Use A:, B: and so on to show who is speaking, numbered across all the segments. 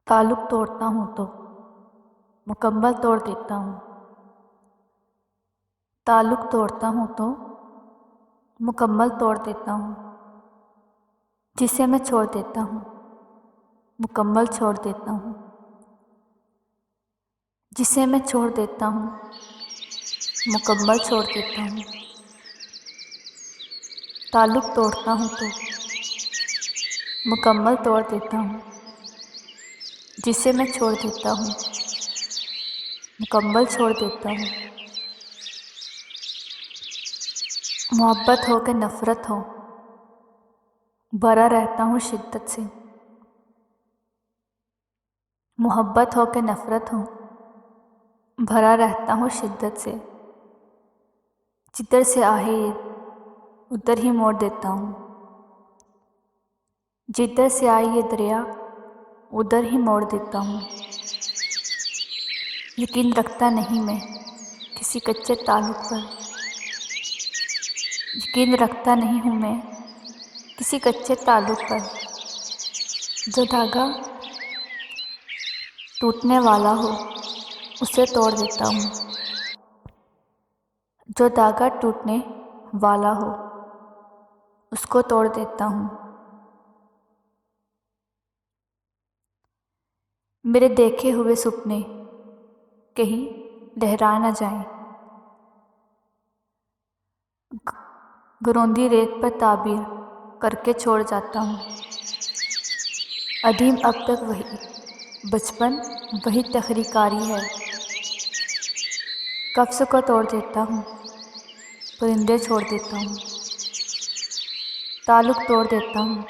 A: تعلق توڑتا ہوں تو مکمل توڑ دیتا ہوں۔ تعلق توڑتا ہوں تو مکمل توڑ دیتا ہوں۔ جسے میں چھوڑ دیتا ہوں مکمل چھوڑ دیتا ہوں۔ جسے میں چھوڑ دیتا ہوں مکمل چھوڑ دیتا ہوں۔ تعلق توڑتا ہوں تو مکمل توڑ دیتا ہوں۔ جسے میں چھوڑ دیتا ہوں مکمل چھوڑ دیتا ہوں۔ محبت ہو کہ نفرت ہو بھرا رہتا ہوں شدت سے۔ محبت ہو کہ نفرت ہو بھرا رہتا ہوں شدت سے۔ جدھر سے آئے ادھر ہی موڑ دیتا ہوں۔ جدھر سے آئی یہ دریا ادھر ہی موڑ دیتا ہوں۔ یقین رکھتا نہیں میں کسی کچے تعلق پر۔ یقین رکھتا نہیں ہوں میں کسی کچے تعلق پر۔ جو دھاگا ٹوٹنے والا ہو اسے توڑ دیتا ہوں۔ جو دھاگا ٹوٹنے والا ہو اس کو توڑ دیتا ہوں۔ میرے دیکھے ہوئے سپنے کہیں لہرا نہ جائیں۔ گروندی ریت پر تعبیر کر کے چھوڑ جاتا ہوں۔ ادیم اب تک وہی بچپن وہی تخریکاری ہے۔ قفس کو توڑ دیتا ہوں پرندے چھوڑ دیتا ہوں۔ تعلق توڑ دیتا ہوں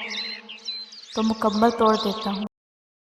A: تو مکمل توڑ دیتا ہوں۔